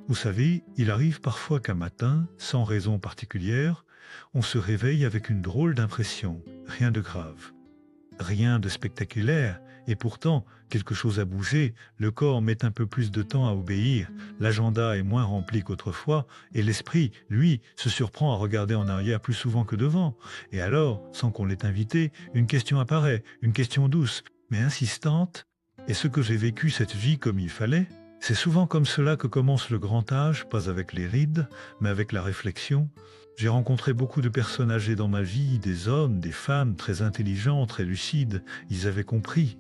Vous savez, il arrive parfois qu'un matin, sans raison particulière, on se réveille avec une drôle d'impression, rien de grave. Rien de spectaculaire, et pourtant, quelque chose a bougé, le corps met un peu plus de temps à obéir, l'agenda est moins rempli qu'autrefois, et l'esprit, lui, se surprend à regarder en arrière plus souvent que devant. Et alors, sans qu'on l'ait invité, une question apparaît, une question douce, mais insistante. Est-ce que j'ai vécu cette vie comme il fallait? C'est souvent comme cela que commence le grand âge, pas avec les rides, mais avec la réflexion. J'ai rencontré beaucoup de personnes âgées dans ma vie, des hommes, des femmes, très intelligents, très lucides. Ils avaient compris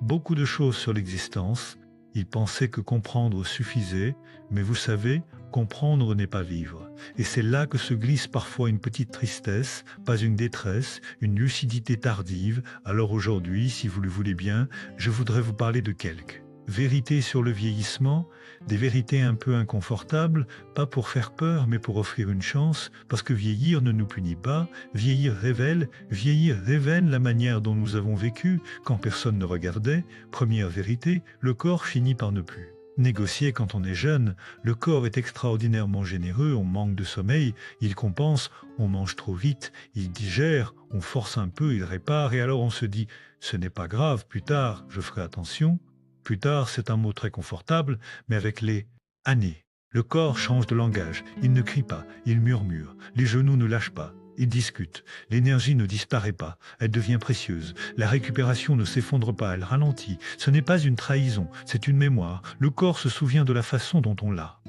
beaucoup de choses sur l'existence. Ils pensaient que comprendre suffisait, mais vous savez, comprendre n'est pas vivre. Et c'est là que se glisse parfois une petite tristesse, pas une détresse, une lucidité tardive. Alors aujourd'hui, si vous le voulez bien, je voudrais vous parler de quelques vérités sur le vieillissement, des vérités un peu inconfortables, pas pour faire peur, mais pour offrir une chance, parce que vieillir ne nous punit pas, vieillir révèle la manière dont nous avons vécu quand personne ne regardait. Première vérité, le corps finit par ne plus négocier quand on est jeune. Le corps est extraordinairement généreux, on manque de sommeil, il compense, on mange trop vite, il digère, on force un peu, il répare, et alors on se dit « ce n'est pas grave, plus tard, je ferai attention ». Plus tard, c'est un mot très confortable, mais avec les années. Le corps change de langage, il ne crie pas, il murmure, les genoux ne lâchent pas, il discute, l'énergie ne disparaît pas, elle devient précieuse, la récupération ne s'effondre pas, elle ralentit. Ce n'est pas une trahison, c'est une mémoire, le corps se souvient de la façon dont on l'a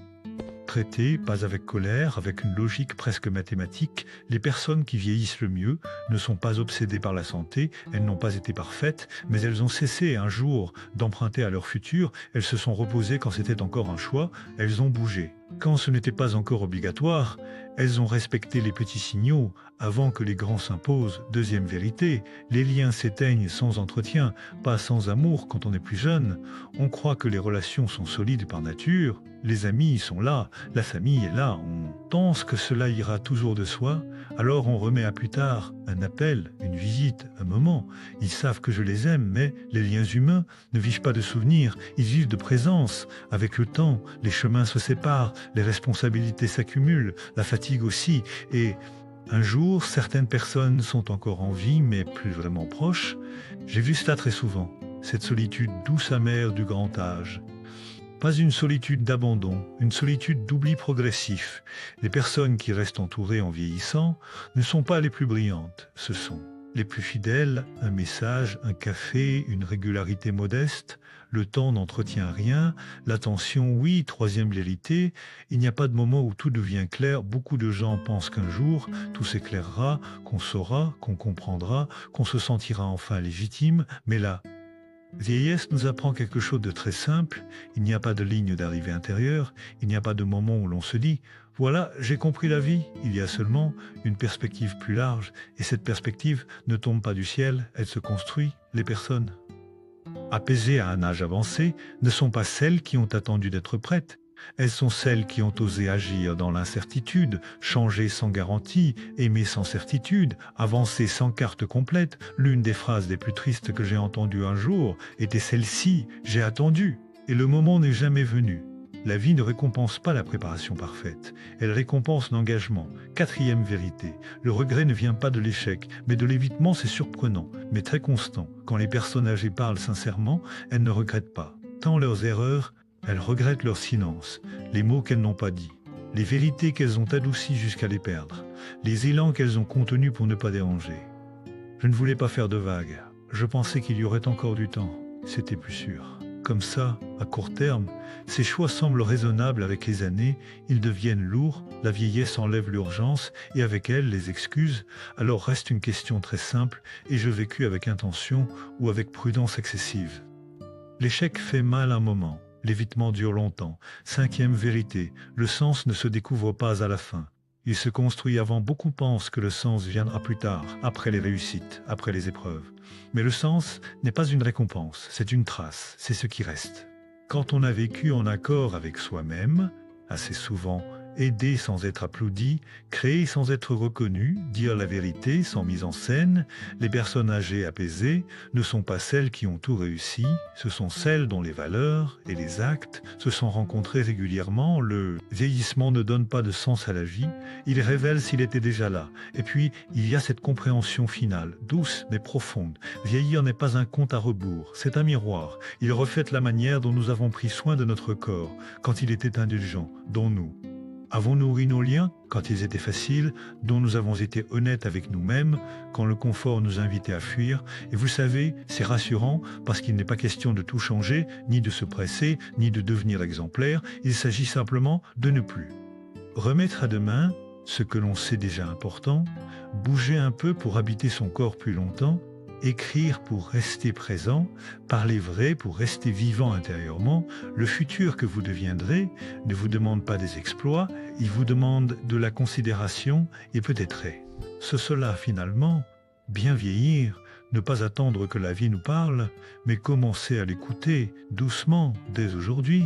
traité, pas avec colère, avec une logique presque mathématique. Les personnes qui vieillissent le mieux ne sont pas obsédées par la santé, elles n'ont pas été parfaites, mais elles ont cessé un jour d'emprunter à leur futur, elles se sont reposées quand c'était encore un choix, elles ont bougé. Quand ce n'était pas encore obligatoire, elles ont respecté les petits signaux avant que les grands s'imposent. Deuxième vérité, les liens s'éteignent sans entretien, pas sans amour quand on est plus jeune. On croit que les relations sont solides par nature, les amis sont là, la famille est là, on pense que cela ira toujours de soi, alors on remet à plus tard un appel, une visite, un moment. Ils savent que je les aime, mais les liens humains ne vivent pas de souvenirs, ils vivent de présence. Avec le temps, les chemins se séparent, les responsabilités s'accumulent, la fatigue aussi, et un jour, certaines personnes sont encore en vie, mais plus vraiment proches. J'ai vu cela très souvent, cette solitude douce amère du grand âge. Pas une solitude d'abandon, une solitude d'oubli progressif. Les personnes qui restent entourées en vieillissant ne sont pas les plus brillantes, ce sont les plus fidèles, un message, un café, une régularité modeste. Le temps n'entretient rien, l'attention, oui, troisième vérité, il n'y a pas de moment où tout devient clair. Beaucoup de gens pensent qu'un jour, tout s'éclairera, qu'on saura, qu'on comprendra, qu'on se sentira enfin légitime, mais là, vieillesse nous apprend quelque chose de très simple, il n'y a pas de ligne d'arrivée intérieure, il n'y a pas de moment où l'on se dit « voilà, j'ai compris la vie », il y a seulement une perspective plus large, et cette perspective ne tombe pas du ciel, elle se construit, les personnes apaisées à un âge avancé ne sont pas celles qui ont attendu d'être prêtes. Elles sont celles qui ont osé agir dans l'incertitude, changer sans garantie, aimer sans certitude, avancer sans carte complète. L'une des phrases les plus tristes que j'ai entendues un jour était celle-ci: « J'ai attendu, et le moment n'est jamais venu ». La vie ne récompense pas la préparation parfaite, elle récompense l'engagement. Quatrième vérité, le regret ne vient pas de l'échec, mais de l'évitement. C'est surprenant, mais très constant. Quand les personnes âgées parlent sincèrement, elles ne regrettent pas tant leurs erreurs, elles regrettent leur silence, les mots qu'elles n'ont pas dits, les vérités qu'elles ont adoucies jusqu'à les perdre, les élans qu'elles ont contenus pour ne pas déranger. Je ne voulais pas faire de vagues, je pensais qu'il y aurait encore du temps, c'était plus sûr. Comme ça, à court terme, ces choix semblent raisonnables. Avec les années, ils deviennent lourds, la vieillesse enlève l'urgence et avec elle les excuses. Alors reste une question très simple: ai-je vécu avec intention ou avec prudence excessive? L'échec fait mal un moment, l'évitement dure longtemps. Cinquième vérité, le sens ne se découvre pas à la fin. Il se construit avant. Beaucoup pensent que le sens viendra plus tard, après les réussites, après les épreuves. Mais le sens n'est pas une récompense, c'est une trace, c'est ce qui reste. Quand on a vécu en accord avec soi-même, assez souvent aider sans être applaudi, créer sans être reconnu, dire la vérité sans mise en scène. Les personnes âgées apaisées ne sont pas celles qui ont tout réussi, ce sont celles dont les valeurs et les actes se sont rencontrés régulièrement. Le vieillissement ne donne pas de sens à la vie, il révèle s'il était déjà là. Et puis, il y a cette compréhension finale, douce mais profonde. Vieillir n'est pas un compte à rebours, c'est un miroir. Il reflète la manière dont nous avons pris soin de notre corps quand il était indulgent, dont nous avons nourri nos liens quand ils étaient faciles, dont nous avons été honnêtes avec nous-mêmes quand le confort nous invitait à fuir. Et vous savez, c'est rassurant parce qu'il n'est pas question de tout changer, ni de se presser, ni de devenir exemplaire. Il s'agit simplement de ne plus remettre à demain ce que l'on sait déjà important, bouger un peu pour habiter son corps plus longtemps, écrire pour rester présent, parler vrai pour rester vivant intérieurement. Le futur que vous deviendrez ne vous demande pas des exploits, il vous demande de la considération et peut-être cela finalement, bien vieillir, ne pas attendre que la vie nous parle, mais commencer à l'écouter doucement dès aujourd'hui.